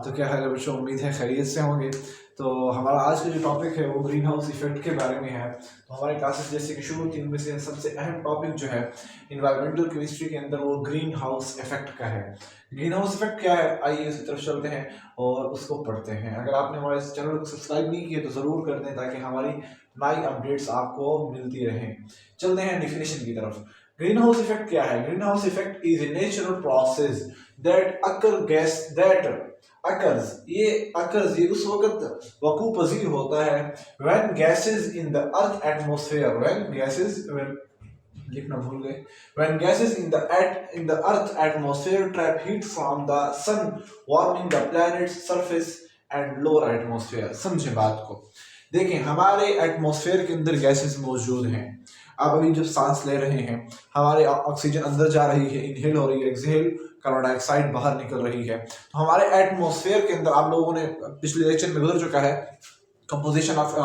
तो क्या हाल है बच्चों, उम्मीद है खैरियत से होंगे। तो हमारा आज का जो टॉपिक है वो ग्रीन हाउस इफेक्ट के बारे में है। तो हमारी क्लासेस जैसे कि शुरू होती है उनमें से सबसे अहम टॉपिक जो है इन्वायरमेंटल केमिस्ट्री के अंदर वो ग्रीन हाउस इफेक्ट का है। ग्रीन हाउस इफेक्ट क्या है, आइए उसकी तरफ चलते हैं और उसको पढ़ते हैं। अगर आपने हमारे इस चैनल को सब्सक्राइब नहीं किया तो ज़रूर कर दें ताकि हमारी नई अपडेट्स आपको मिलती रहें। चलते हैं डेफिनेशन की तरफ। ग्रीन हाउस इफेक्ट क्या है? Green house effect is a natural process that ये उस वक्त वकू पजीर होता है when gases in the earth atmosphere लिखना भूल गए when gases in the earth atmosphere trap heat from the sun warming the planet's surface and lower atmosphere। समझे बात को। देखें, हमारे एटमॉस्फेयर के अंदर गैसेस मौजूद हैं। आप अभी जब सांस ले रहे हैं, हमारे ऑक्सीजन अंदर जा रही है, इनहेल हो रही है, एक्सहेल कार्बन डाइऑक्साइड बाहर निकल रही है। तो हमारे एटमॉस्फेयर के अंदर आप लोगों ने पिछले लेक्चर में गुजर चुका है कंपोजिशन ऑफ,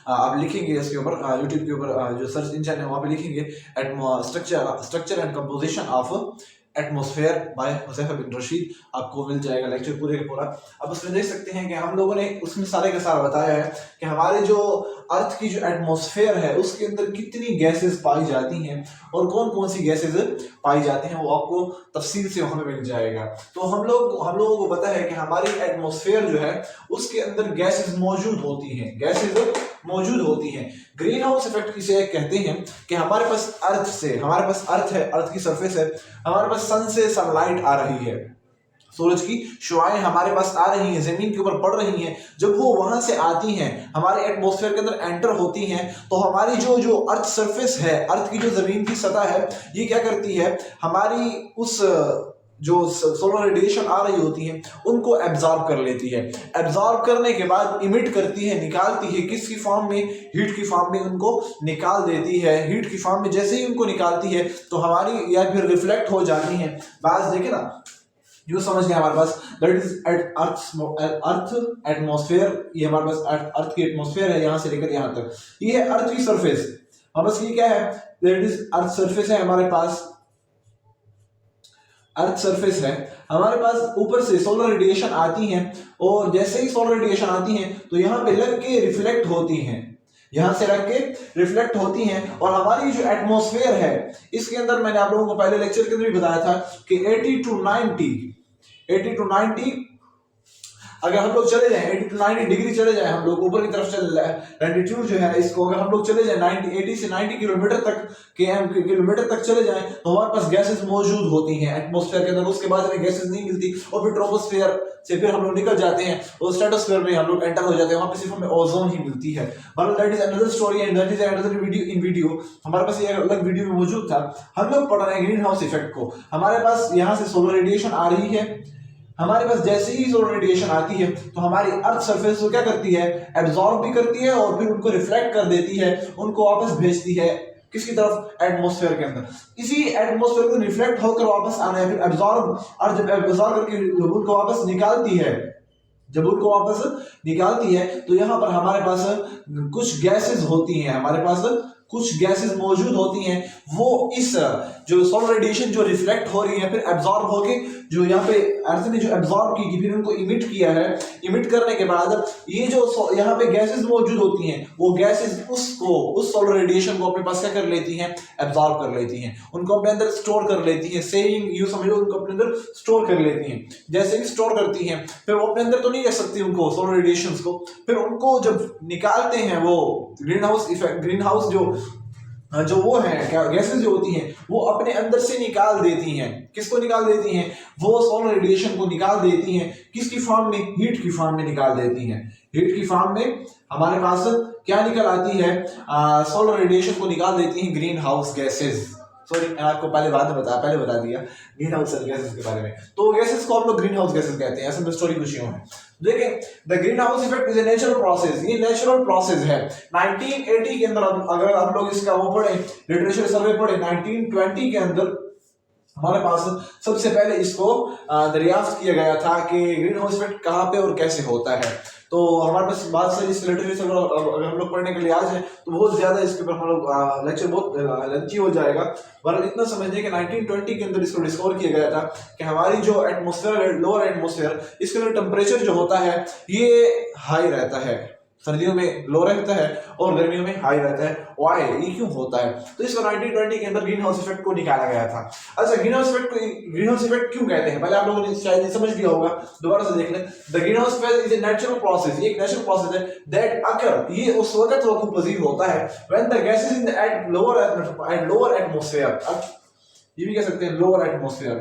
आप लिखेंगे इसके ऊपर यूट्यूब के ऊपर जो सर्च इंजन है वहाँ पे लिखेंगे structure and composition of atmosphere by Huzaifa bin Rashid, आपको मिल जाएगा लेक्चर पूरे का पूरा। अब उसमें देख सकते हैं कि हम लोगों ने उसमें सारे का सारा बताया है कि हमारे जो अर्थ की जो एटमॉस्फेयर है उसके अंदर कितनी गैसेस पाई जाती हैं और कौन कौन सी गैसेस पाई जाती हैं, वो आपको तफसील से हमें मिल जाएगा। तो हम लोगों को पता है कि हमारी एटमॉस्फेयर जो है उसके अंदर गैसेस मौजूद होती हैं। ग्रीन हाउस इफेक्ट किसे कहते हैं कि हमारे पास अर्थ है, अर्थ की सरफेस है, हमारे पास सन से सनलाइट आ रही है, सूरज की शुआएं हमारे पास आ रही हैं, जमीन के ऊपर पड़ रही हैं। जब वो वहां से आती हैं, हमारे एटमॉस्फेयर के अंदर एंटर होती हैं, तो हमारी जो अर्थ सरफेस है, अर्थ की जो जमीन की सतह है, ये क्या करती है, हमारी उस जो सोलर रेडिएशन आ रही होती है उनको एब्जॉर्ब कर लेती है। एब्जॉर्ब करने के बाद इमिट करती है, निकालती है, किसकी फॉर्म में? हीट की फॉर्म में उनको निकाल देती है। हीट की फॉर्म में जैसे ही उनको निकालती है तो हमारी या फिर रिफ्लेक्ट हो जाती है। बात देखे ना, जो समझ गए हमारे पास दैट इज अर्थ एटमॉस्फेयर, ये हमारे पास अर्थ की एटमॉस्फेयर है, यहाँ से लेकर यहाँ तक ये है अर्थ की सरफेस। हमारे पास ये क्या है? दैट इज अर्थ सरफेस है, हमारे पास अर्थ सरफेस है। हमारे पास ऊपर से सोलर रेडिएशन आती है और जैसे ही सोलर रेडिएशन आती है तो यहाँ पे लग के रिफ्लेक्ट होती हैं, यहां से रख के रिफ्लेक्ट होती हैं। और हमारी जो एटमॉस्फेयर है इसके अंदर मैंने आप लोगों को पहले लेक्चर के अंदर भी बताया था कि 80 to 90 अगर हम लोग चले जाएं 80 to 90 डिग्री चले जाएं, हम लोग ऊपर की तरफ चले जाए, लैटिट्यूड जो है इसको अगर हम लोग चले जाएं 80 से 90 किलोमीटर तक चले जाएं तो हमारे पास गैसेस मौजूद होती हैं एटमॉस्फेयर के अंदर। उसके बाद हमें गैसेस नहीं मिलती और फिर ट्रोपोस्फेयर से फिर हम लोग निकल जाते हैं और स्ट्रेटोस्फेयर में हम लोग एंटर हो जाते हैं, वहां पे सिर्फ हमें ओजोन ही मिलती है। मतलब that is another story and that is another video हमारे पास ये अलग वीडियो में मौजूद था। हम लोग पढ़ रहे हैं ग्रीन हाउस इफेक्ट को। हमारे पास यहाँ से सोलर रेडिएशन आ रही है, हमारे पास जैसे ही सोलर रेडिएशन आती है तो हमारी अर्थ सरफेस को क्या करती है? एब्जॉर्ब भी करती है और फिर उनको रिफ्लेक्ट कर देती है, उनको वापस भेजती है किसकी तरफ? एटमॉस्फेयर के अंदर। इसी एटमॉस्फेयर को रिफ्लेक्ट होकर वापस आना है, फिर एब्जॉर्ब, और जब एब्जॉर्ब करके जब उनको वापस निकालती है तो यहाँ पर हमारे पास कुछ गैसेस होती हैं, हमारे पास कुछ गैसेस मौजूद होती हैं। वो इस जो सोलर रेडिएशन जो रिफ्लेक्ट हो रही है फिर एब्जॉर्ब होके जो यहाँ पे अर्थ ने जो एब्जॉर्ब की फिर उनको इमिट किया है, इमिट करने के बाद ये जो यहाँ पे गैसेस मौजूद होती हैं वो गैसेस उस सोलर रेडिएशन को अपने पास क्या कर लेती हैं? एब्जॉर्ब कर लेती हैं, उनको अपने अंदर स्टोर कर लेती हैं। सेविंग यू समझो, उनको अपने अंदर स्टोर कर लेती हैं। जैसे ही स्टोर करती हैं फिर वो अपने अंदर तो नहीं रख सकती उनको सोलर रेडिएशंस को, फिर उनको जब निकालते हैं वो green house effect, green house जो वो है क्या गैसेस जो होती हैं वो अपने अंदर से निकाल देती हैं। किसको निकाल देती हैं? वो सोलर रेडिएशन को निकाल देती हैं। किसकी फॉर्म में? हीट की फॉर्म में निकाल देती हैं। हीट की फॉर्म में हमारे पास क्या निकल आती है? सोलर रेडिएशन को निकाल देती हैं ग्रीन हाउस गैसेस। सॉरी, मैंने आपको पहले बता दिया ग्रीन हाउस गैसेस के बारे में। तो गैसेस को हम लोग ग्रीन हाउस गैसेस कहते हैं, ऐसे में स्टोरी कुछ यूं है। देखें, the green house effect is a natural process, ये नेचुरल प्रोसेस है। 1980 के अंदर अगर आप लोग इसका वो पढ़े, लिटरेचर सर्वे पढ़े, 1920 के अंदर हमारे पास सबसे पहले इसको दरियाफ्त किया गया था कि ग्रीन हाउस इफेक्ट कहाँ पे और कैसे होता है। तो तो हमारे पास बहुत सारी इस लिटरेचर अगर हम लोग पढ़ने के लिए आ जाए तो बहुत ज्यादा इसके ऊपर हम लोग लेक्चर बहुत लेंथी हो जाएगा। पर इतना समझिए कि 1920 के अंदर इसको डिस्कवर किया गया था कि हमारी जो एटमॉस्फेयर है, लोअर एटमॉस्फेयर, इसके अंदर टेम्परेचर जो होता है ये हाई रहता है, सर्दियों में लो रहता है और गर्मियों में हाई रहता है। वाई, ये क्यों होता है? तो इसको 1920 के अंदर ग्रीन हाउस इफेक्ट को निकाला गया था। अच्छा, ग्रीन हाउस इफेक्ट क्यों कहते हैं? पहले आप लोगों ने शायद समझ लिया होगा, दोबारा से देख लें। The green house effect is a natural process, ये एक नेचुरल प्रोसेस है दैट अकर, ये उस वक्त वकूफ होता है when the gases in the lower atmosphere, ये भी कह सकते हैं लोअर एटमॉस्फेयर,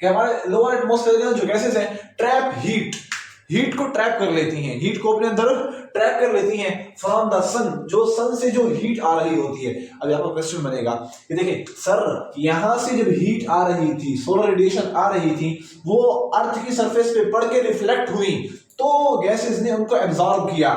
कि हमारे लोअर एटमॉस्फेयर में जो गैसेस हैं ट्रैप हीट को ट्रैप कर लेती हैं, हीट को अपने अंदर ट्रैप कर लेती हैं फ्रॉम द सन, जो सन से जो हीट आ रही होती है। अब यहाँ पर क्वेश्चन बनेगा कि देखिए सर, यहां से जब हीट आ रही थी, सोलर रेडिएशन आ रही थी, वो अर्थ की सरफेस पे पड़ के रिफ्लेक्ट हुई तो गैसेस ने उनको एब्जॉर्ब किया।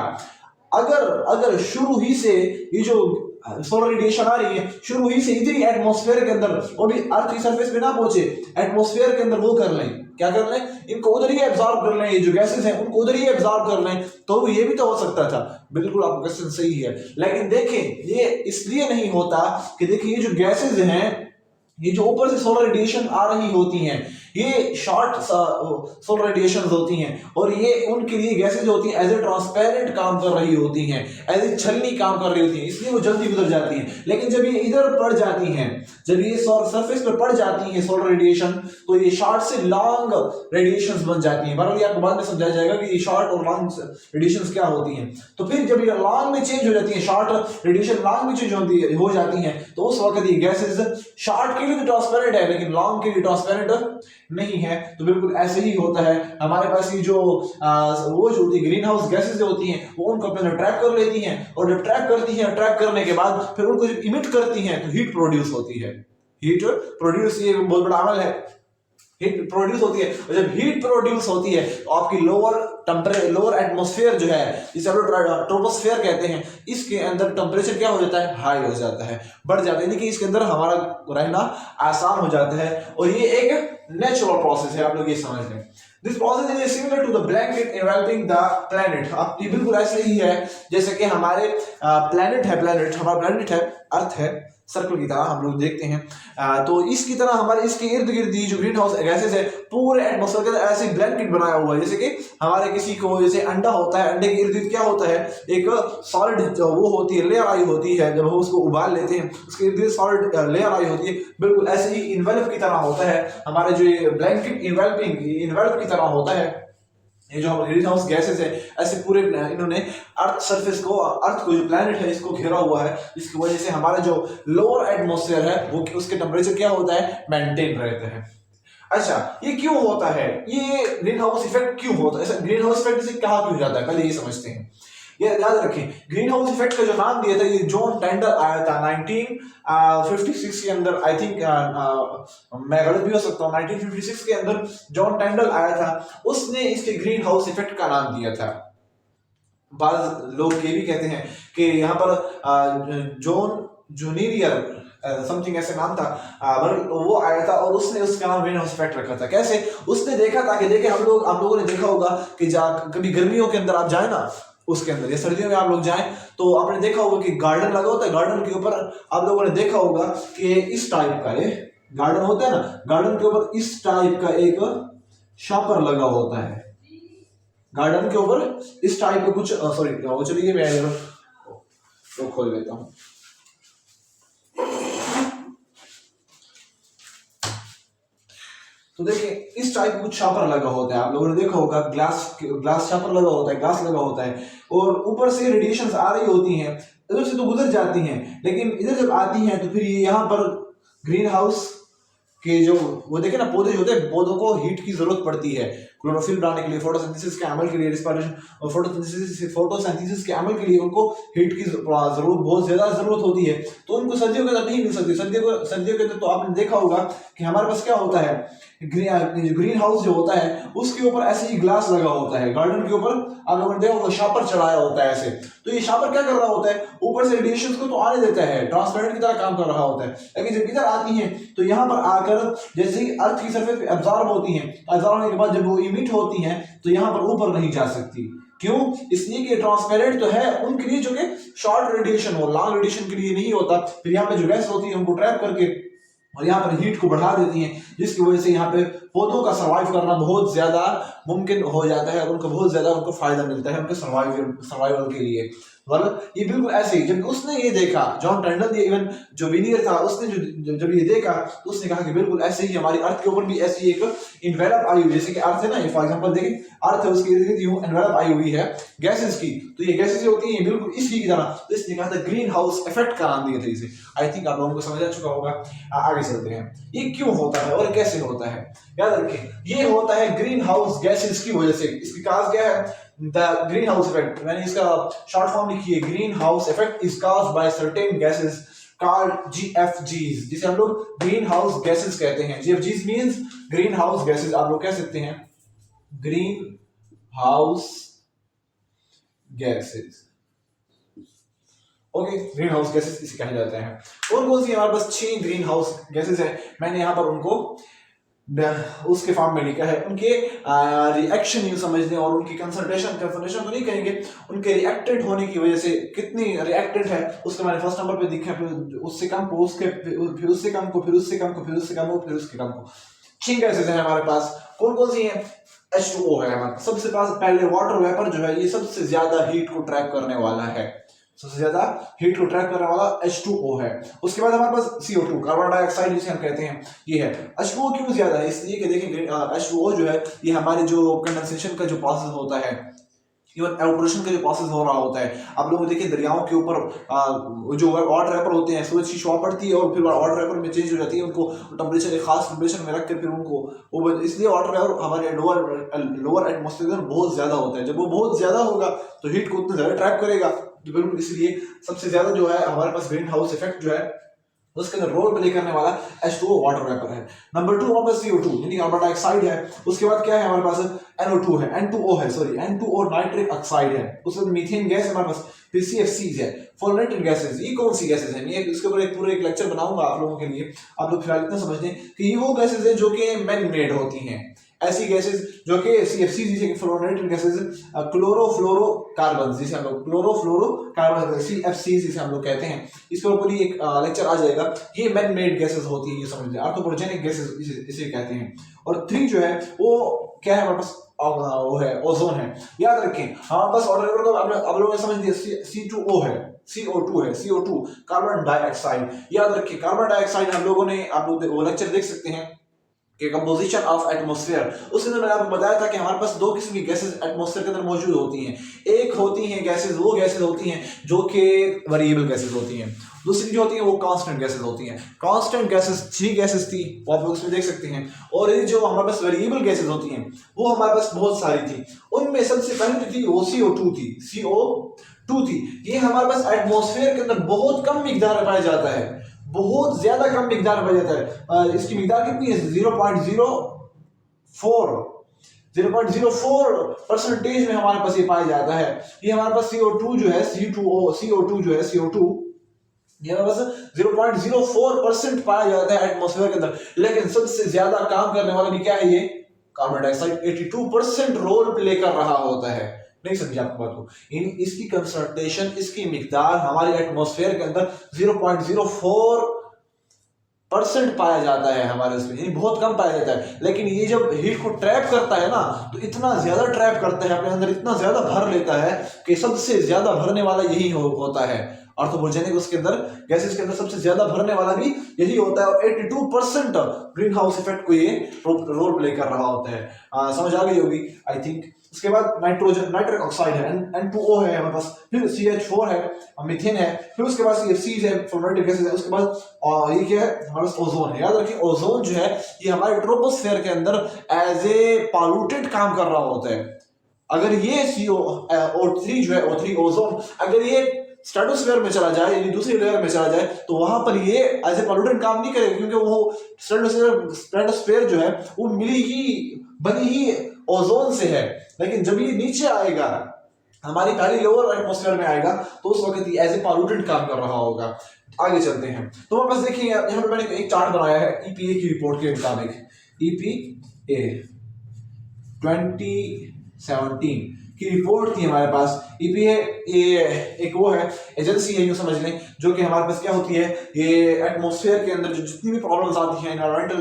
अगर शुरू ही से ये जो सोलर रेडिएशन आ रही है शुरू ही से इधर ही एटमॉस्फेयर के अंदर, वो भी अर्थ की सरफेस पे ना पहुंचे, एटमॉस्फेयर के अंदर वो कर लें, क्या कर लें, इनको उधर ही एब्जॉर्ब कर लें, ये जो गैसेस हैं उनको उधर ही एब्जॉर्ब कर लें, तो ये भी तो हो सकता था। बिल्कुल आपका क्वेश्चन सही है, लेकिन देखें ये इसलिए नहीं होता कि देखिए ये जो गैसेस हैं, ये जो ऊपर से सोलर रेडिएशन आ रही होती हैं, ये शॉर्ट सोलर रेडिएशन होती हैं और ये उनके लिए गैसेज होती हैं एज ए ट्रांसपेरेंट काम कर रही होती हैं, एज ए छलनी काम कर रही होती हैं, इसलिए वो जल्दी गुजर जाती हैं। लेकिन जब ये इधर पड़ जाती हैं, जब ये सरफेस पर पड़ जाती हैं सोलर रेडिएशन, तो ये शॉर्ट से लॉन्ग रेडिएशन बन जाती हैं। बराबर आपको बाद में समझाया जाएगा कि ये शॉर्ट और लॉन्ग रेडिएशन क्या होती हैं। तो फिर जब ये लॉन्ग में चेंज हो जाती है, शॉर्ट रेडिएशन लॉन्ग में चेंज हो जाती है, तो उस वक्त ये गैसेज शॉर्ट के लिए तो ट्रांसपेरेंट है लेकिन लॉन्ग के लिए ट्रांसपेरेंट नहीं है। तो बिल्कुल ऐसे ही होता है, हमारे पास ये जो वो जो होती है ग्रीन हाउस गैसेस जो होती हैं, वो उनको अपने ट्रैप कर लेती हैं और जब ट्रैप करती हैं, ट्रैप करने के बाद फिर उनको जब इमिट करती हैं तो हीट प्रोड्यूस होती है। हीट प्रोड्यूस, ये बहुत बड़ा अमल है, हीट प्रोड्यूस होती है और जब हीट प्रोड्यूस होती है तो आपकी लोअर एटमॉस्फेयर जो है, जिसे हम लोग ट्रोपोस्फेयर कहते हैं, इसके अंदर टेम्परेचर क्या हो जाता है, हाई हो जाता है, बढ़ जाता है, यानी कि इसके अंदर हमारा रहना आसान हो जाता है और ये एक नेचुरल प्रोसेस है, आप लोग ये समझ लें। This process is similar to the blanket enveloping the planet. अब ये बिल्कुल ऐसे ही है जैसे कि हमारे हमारा प्लैनेट है, अर्थ है, सर्कल की तरह हम लोग देखते हैं, तो इसकी तरह हमारे इसके इर्द गिर्द जो ग्रीन हाउस गैसेस है पूरे एटमॉस्फेयर के अंदर ऐसे ब्लैंकेट बनाया हुआ है। जैसे कि हमारे किसी को जैसे अंडा होता है, अंडे के इर्द गिर्द क्या होता है, एक सॉलिड वो होती है, लेयर आई होती है, जब हम उसको उबाल लेते हैं उसके इर्द गिर्द सॉलिड लेयर आई होती है। बिल्कुल ऐसे ही इन्वेल्प की तरह होता है हमारे जो ये ब्लैंकेट इन्वेल्प की तरह होता है। ये जो ग्रीन हाउस गैसेस है ऐसे पूरे इन्होंने अर्थ सरफेस को, अर्थ को जो प्लैनेट है इसको घेरा हुआ है, जिसकी वजह से हमारा जो लोअर एटमॉस्फेयर है वो उसके टेम्परेचर क्या होता है, मेंटेन रहते हैं। अच्छा, ये क्यों होता है, ये ग्रीन हाउस इफेक्ट क्यों होता है, ऐसा ग्रीन हाउस इफेक्ट से कहा क्यों जाता है, पहले ये समझते हैं। ये याद रखें, ग्रीन हाउस इफेक्ट का जो नाम दिया था ये जॉन टेंडल आया था 1956 के अंदर, आई थिंक मैं गलत भी हो सकता हूँ, 1956 के अंदर जॉन टेंडल आया था, उसने इसके ग्रीन हाउस इफेक्ट का नाम दिया था। बाद लोग ये भी कहते हैं कि यहाँ पर जॉन जूनियर समथिंग ऐसे नाम था, वो आया था और उसने उसका नाम ग्रीन हाउस इफेक्ट रखा था। कैसे? उसने देखा था कि देखिए आप लोगों ने देखा होगा कि कभी गर्मियों के अंदर आप जाए ना, उसके अंदर या सर्दियों में आप लोग जाएं तो आपने देखा होगा कि गार्डन लगा होता है, गार्डन के ऊपर आप लोगों ने देखा होगा कि इस टाइप का ये गार्डन होता है ना, गार्डन के ऊपर इस टाइप का एक शापर लगा होता है, गार्डन के ऊपर इस टाइप का कुछ सॉरी चलिए मैं वो खोल लेता हूँ। तो देखिए इस टाइप कुछ शापर लगा होता है, आप लोगों ने देखा होगा ग्लास शापर लगा होता है, ग्लास लगा होता है और ऊपर से रेडिएशंस आ रही होती हैं, इधर से तो गुजर जाती हैं लेकिन इधर जब आती हैं तो फिर ये यहाँ पर ग्रीन हाउस के जो वो देखे ना पौधे होते हैं, पौधों को हीट की जरूरत पड़ती है क्लोरोफिल बनाने के लिए, फोटोसिंथेसिस के अमल के लिए, रिस्पिरेशन और फोटोसिंथेसिस के अमल के लिए उनको हीट की जरूरत बहुत ज्यादा जरूरत होती है। तो उनको सर्दियों के अंदर नहीं मिल सकती। सर्दियों के अंदर तो आपने देखा होगा कि हमारे पास क्या होता है, ग्रीन हाउस जो होता है उसके ऊपर ऐसे ही ग्लास लगा होता है, गार्डन के ऊपर आप लोगों ने देखा होगा शापर चढ़ाया होता है ऐसे। तो ये शापर क्या कर रहा होता है, ऊपर से रेडिएशन को तो आने देता है, ट्रांसपेरेंट की तरह काम कर रहा होता है, लेकिन जब इधर आती है तो यहाँ पर आकर जैसे ही अर्थ की सरफेस पे एब्जॉर्ब होती है, एब्जॉर्ब होने के बाद जब वो इमिट होती है तो यहाँ पर ऊपर नहीं जा सकती। क्यों? इसलिए कि ट्रांसपेरेंट तो है उनके लिए जो कि शॉर्ट रेडिएशन हो, लॉन्ग रेडिएशन के लिए नहीं होता। फिर यहाँ पे जो गैस होती है उनको ट्रैप करके और यहाँ पर हीट को बढ़ा देती हैं, जिसकी वजह से यहाँ पे पौधों का सर्वाइव करना बहुत ज्यादा मुमकिन हो जाता है और उनको बहुत ज्यादा उनको फायदा मिलता है उनके सर्वाइवल के लिए। मतलब ये बिल्कुल ऐसे ही जब उसने ये देखा, जॉन टर्नल ये इवन जो विनियर था उसने जब ये देखा तो उसने कहा कि बिल्कुल ऐसे ही हमारी अर्थ के ऊपर भी ऐसी एक इन्वेलप आई हुई, जैसे कि अर्थ है ना, फॉर एग्जांपल देखिए अर्थ है उसके इर्द गिर्द यूं इन्वेलप आई हुई है गैसेस की, तो ये गैसेस होती हैं बिल्कुल इसी की तरह। तो इसने कहा था ग्रीन हाउस इफेक्ट का नाम दिया था इसे। आई थिंक आप लोगों को समझ आ चुका होगा। आगे चलते हैं, ये क्यों होता है और कैसे होता है। याद रखें ये होता है ग्रीन हाउस गैसेस की वजह से। इसकी काज क्या है, द ग्रीन हाउस इफेक्ट, मैंने इसका शॉर्ट फॉर्म लिखी है, green house effect is caused by certain gases called GFGs, जिसे हम लोग ग्रीन हाउस गैसेस कहते हैं। GFGs means green house gases, आप लोग कह सकते हैं green house gases. Okay, green house gases इसे कहे जाते हैं। और कौन सी हमारे पास 6 ग्रीन हाउस गैसेस है, मैंने यहाँ पर उनको उसके फॉर्म में लिखा है। उनके रिएक्शन यूं समझ लें और उनकी कंसंट्रेशन तो नहीं कहेंगे, उनके रिएक्टेंट होने की वजह से कितनी रिएक्टेंट है उसको मैंने फर्स्ट नंबर पे दिखा, फिर उससे कम को उसके फिर उससे कम को फिर उससे कम को फिर उससे कम को फिर उसके कम को। 6 गैसेस हैं हमारे पास। कौन कौन सी हैं? H2O है हमारे सबसे पास। पहले वाटर वेपर जो है ये सबसे ज्यादा हीट को ट्रैप करने वाला है, सबसे ज्यादा हीट को ट्रैप करने वाला H2O है। उसके बाद हमारे पास CO2 कार्बन डाइऑक्साइड जिसे हम कहते हैं ये है। H2O क्यों ज्यादा है? इसलिए कि देखें H2O जो है ये हमारे जो कंडेंसेशन का जो प्रोसेस होता है, इवन एवपोरेशन का जो प्रोसेस हो रहा होता है, आप लोग देखिए दरियाओं के ऊपर जो वाटर वेपर होते हैं, सूरज की शॉ पड़ती है और फिर वाटर वेपर में चेंज हो जाती है, उनको टेम्परेचर एक खास टेम्परेचर में रख कर फिर उनको इसलिए वाटर वेपर हमारे लोअर एटमॉस्फेयर में बहुत ज्यादा होता है। जब वो बहुत ज्यादा होगा तो हीट को उतना ज्यादा ट्रैप करेगा, तो बिल्कुल इसलिए सबसे ज्यादा जो है हमारे पास ग्रीन हाउस इफेक्ट जो है उसके अंदर रोल प्ले करने वाला H2O वाटर वेपर है। नंबर 2 हमारे पास CO2 यानी कार्बन डाइऑक्साइड है। उसके बाद क्या है हमारे पास? NO2 है, N2O है, सॉरी N2O नाइट्रिक ऑक्साइड है। उसके बाद मीथेन गैस है हमारे पास, फिर CFCs है, फॉर्मेटेड गैसेस। ये कौन सी गैसेस हैं? ये इसके ऊपर एक पूरा एक लेक्चर बनाऊंगा आप लोगों के लिए। आप लोग फिलहाल इतना समझ लें कि ये वो गैसेस हैं जो कि मैन मेड होती हैं। ऐसी गैसेस जो कि CFC जिसे फ्लोरेटेड गैसेस, क्लोरोफ्लोरोकार्बन जिसे हम लोग क्लोरोफ्लोरोकार्बन CFC जिसे हम लोग कहते हैं, इसके ऊपर ही एक लेक्चर आ जाएगा। ये मैन मेड गैसेस होती है, ये समझ लें, आर्थ्रोपोजेनिक गैसेस इसे कहते हैं। और 3 जो है वो क्या है हमारे पास? वो है ओजोन है। याद रखें हमारे पास ऑर्डर को आप लोगों ने समझ लिया, C2O है, CO2 है, CO2 कार्बन डाइऑक्साइड। याद रखिए कार्बन डाइऑक्साइड हम लोगों ने, आप लोग वो लेक्चर देख सकते हैं कि कंपोजिशन ऑफ एटमॉस्फेयर, उसके अंदर मैंने आपको बताया था कि हमारे पास 2 किस्म की गैसेस एटमॉस्फेयर के अंदर मौजूद होती हैं। एक होती हैं गैसेस, वो गैसेस होती हैं जो कि वेरिएबल गैसेस होती हैं। दूसरी जो होती है वो कांस्टेंट गैसेस होती हैं। कांस्टेंट गैसेस 6 गैसेस थी, वो आप लोग इसमें देख सकते हैं। और ये जो हमारे पास वेरिएबल गैसेस होती हैं वो हमारे पास बहुत सारी थी। उनमें सबसे पहले थी वो CO2 थी, CO2 थी। ये हमारे पास एटमॉस्फेयर के अंदर बहुत कम मिकदार में पाया जाता है, बहुत ज्यादा कम मिकदार में पाया जाता है। इसकी मिकदार कितनी है? 0.04% में हमारे पास ये पाया जाता है। ये हमारे पास CO2 जो है, CO2 जो है, CO2 ये हमारे पास 0.04% पाया जाता है एटमॉस्फेयर के अंदर। लेकिन सबसे ज्यादा काम करने वाला भी क्या है? ये कार्बन डाइऑक्साइड 82% रोल प्ले कर रहा होता है। नहीं समझे आपको बात को? यानी इसकी कंसंट्रेशन, इसकी मिकदार हमारे एटमॉस्फेयर के अंदर 0.04% पाया जाता है हमारे उसमें, यानी बहुत कम पाया जाता है। लेकिन ये जब हीट को ट्रैप करता है ना, तो इतना ज्यादा ट्रैप करता है अपने अंदर, इतना ज्यादा भर लेता है कि सबसे ज्यादा भरने वाला यही होता है। आर्थ्रोपोजेनिक उसके अंदर गैसेस के अंदर सबसे ज्यादा भरने वाला भी यही होता है। और 82% ग्रीन हाउस इफेक्ट को ये रोल प्ले कर रहा होता है। समझ आ गई होगी आई थिंक। उसके बाद नाइट्रिक ऑक्साइड है, N2O है हमारे पास, फिर CH4 है, मीथेन है, फिर उसके बाद CFCs है, फॉर्मेटेड गैसेस है। उसके बाद ये क्या है हमारे पास? ओजोन है। याद रखिए ओजोन जो है ये हमारे ट्रोपोस्फेयर के अंदर एज ए पॉल्यूटेड काम कर रहा होता है। अगर ये CO3 जो है O3 ओजोन, अगर ये स्ट्रेटोस्फीयर में चला जाए यानी दूसरी लेयर में चला जाए तो वहां पर ये एज ए पॉल्यूटेंट काम नहीं करेगा, क्योंकि वो स्ट्रेटोस्फीयर जो है वो बनी ही ओजोन से है। लेकिन जब ये नीचे आएगा, हमारी पहली लोअर एटमॉस्फेयर में आएगा, तो उस वक्त ये एज ए पॉल्यूटेंट काम कर रहा होगा। आगे चलते हैं तो हमारे पास देखिए यहाँ पे मैंने एक चार्ट बनाया है ईपीए की रिपोर्ट के मुताबिक। ईपीए 2017 की रिपोर्ट थी हमारे पास। ईपीए एक वो है, एजेंसी है यूं समझ लें, जो कि हमारे पास क्या होती है, ये एटमॉस्फेयर के अंदर जो जितनी भी प्रॉब्लम्स आती हैं, एनवायरमेंटल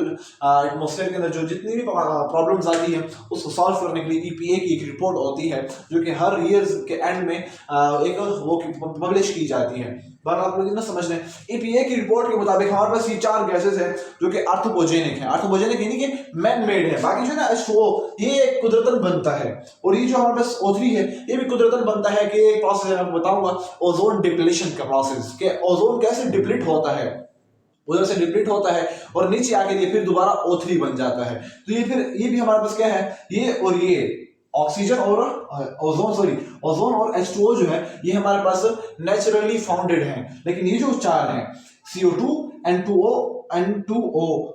एटमॉस्फेयर के अंदर जो जितनी भी प्रॉब्लम्स आती हैं उसको सॉल्व करने के लिए ईपीए की एक रिपोर्ट होती है, जो कि हर ईयर के एंड में एक वो पब्लिश की जाती है। बात आप लोग ना समझ लें, ईपीए की रिपोर्ट के मुताबिक हमारे पास ये 4 गैसेस हैं जो कि आर्थ्रोपोजेनिक हैं। आर्थ्रोपोजेनिक यानी कि मैन मेड है। बाकी जो है ना H2O, ये कुदरतन बनता है, और ये जो हमारे पास O3 है ये भी कुदरतन बनता है। कि एक प्रोसेस है, मैं आपको बताऊंगा, ओजोन डिप्लीशन का प्रोसेस, कि ओजोन कैसे डिप्लीट होता है, उधर से डिप्लीट होता है और नीचे आके ये फिर दोबारा O3 बन जाता है। तो ये भी हमारे पास क्या है, ये और ये ऑक्सीजन और ओजोन और H2O जो है ये हमारे पास नेचुरली फाउंडेड हैं। लेकिन ये जो 4 हैं, CO2, N2O,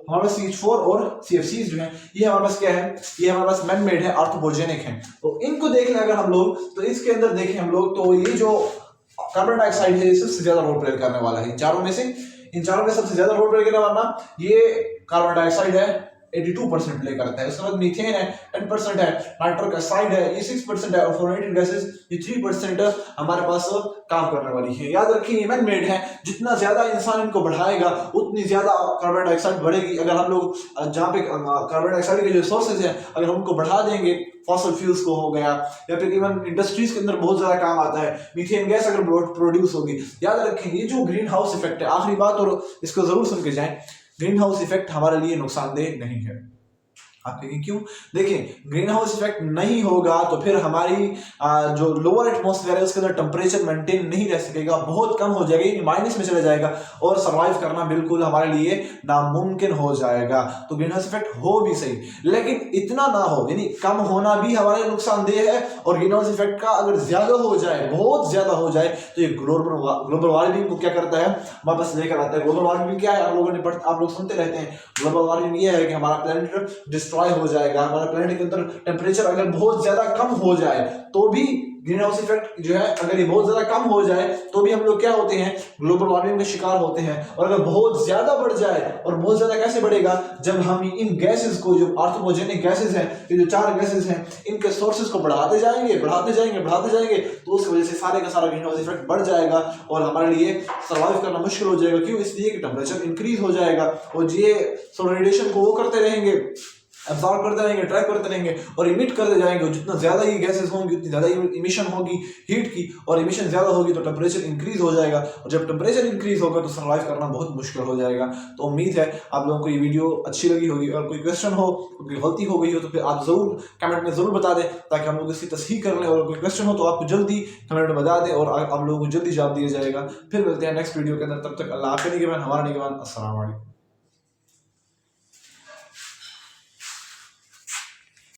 हमारे पास CH4 और CFCs जो हैं, ये हमारे पास क्या है, ये हमारे पास मैन मेड है, आर्थ्रोपोजेनिक हैं। तो इनको देख लें अगर हम लोग, तो इसके अंदर देखें हम लोग, तो ये जो कार्बन डाइऑक्साइड है ये सबसे ज्यादा रोल प्ले करने वाला है इन चारों में सबसे ज्यादा रोल प्ले करने वाला ये कार्बन डाइऑक्साइड है, 82% प्ले करता है। उसके बाद मीथेन है 10% है, नाइट्रिक ऑक्साइड है ये 6% है, और फ्लोरेटेड गैसेस ये 3% हमारे पास काम करने वाली है। याद रखिए मैन मेड है, जितना ज्यादा इंसान इनको बढ़ाएगा उतनी ज्यादा कार्बन डाइऑक्साइड बढ़ेगी। अगर हम लोग जहाँ पे कार्बन डाइऑक्साइड के जो सोर्सेज हैं अगर उनको बढ़ा देंगे, फॉसिल फ्यूल्स को हो गया, या फिर इवन इंडस्ट्रीज के अंदर बहुत ज्यादा काम आता है, मीथेन गैस अगर प्रोड्यूस होगी। याद रखें ये जो ग्रीन हाउस इफेक्ट है, आखिरी बात और इसको जरूर सुन के जाएं, ग्रीन हाउस इफेक्ट हमारे लिए नुकसानदेह नहीं है। आप कहेंगे क्यों? देखिए ग्रीन हाउस इफेक्ट नहीं होगा तो फिर हमारी जो लोअर एटमॉस्फेयर है उसके अंदर टेम्परेचर मेंटेन नहीं रह सकेगा, बहुत कम हो जाएगा, माइनस में चला जाएगा, और सर्वाइव करना बिल्कुल हमारे लिए नामुमकिन हो जाएगा। तो ग्रीन हाउस इफेक्ट हो भी सही, लेकिन इतना ना हो, यानी कम होना भी हमारे नुकसानदेह है। और ग्रीन हाउस इफेक्ट का अगर ज्यादा हो जाए, बहुत ज्यादा हो जाए, तो ये ग्लोबल वार्मिंग को क्या करता है, हमारे पास लेकर आता है। ग्लोबल वार्मिंग क्या है, आप लोग सुनते रहते हैं। ग्लोबल वार्मिंग ये है कि हमारा प्लेनेट हो जाएगा, हमारा प्लेनेट के अंदर टेम्परेचर अगर बहुत ज्यादा कम हो जाए तो भी ग्रीन हाउस इफेक्ट जो है, अगर ये बहुत ज्यादा कम हो जाए तो भी हम लोग क्या होते हैं, ग्लोबल वार्मिंग के शिकार होते हैं। और अगर बहुत ज्यादा बढ़ जाए, और बहुत ज्यादा कैसे बढ़ेगा, जब हम इन गैसेस को, जो आर्थ्रोपोजेनिक गैसेस हैं, ये जो 4 गैसेस हैं, इनके सोर्सेज को बढ़ाते जाएंगे, तो उसकी वजह से सारे का सारा ग्रीन हाउस इफेक्ट बढ़ जाएगा और हमारे लिए सर्वाइव करना मुश्किल हो जाएगा। क्यों? इसलिए कि टेम्परेचर इंक्रीज हो जाएगा, और ये सोलर रेडिएशन को वो करते रहेंगे, एब्जॉर्ब करते रहेंगे, ट्रैप करते रहेंगे और इमिट करते जाएंगे। और जितना ज्यादा ये गैसेस होंगी उतनी ज्यादा इमिशन होगी हीट की, और इमिशन ज्यादा होगी तो टेम्परेचर इंक्रीज हो जाएगा, और जब टेम्परेचर इंक्रीज होगा तो सर्वाइव करना बहुत मुश्किल हो जाएगा। तो उम्मीद है आप लोगों को ये वीडियो अच्छी लगी होगी। और कोई क्वेश्चन हो, कोई गलती हो गई हो तो फिर आप जरूर कमेंट में जरूर बता दें, ताकि हम लोग इसकी तस्हीह कर लें। और कोई क्वेश्चन हो तो आपको जल्दी कमेंट में बता दें और आप लोगों को जल्दी जवाब दिया जाएगा। फिर मिलते हैं नेक्स्ट वीडियो के अंदर, तब तक अल्लाह आपके निगहबान, हमारा निगहबान। अस्सलाम वालेकुम।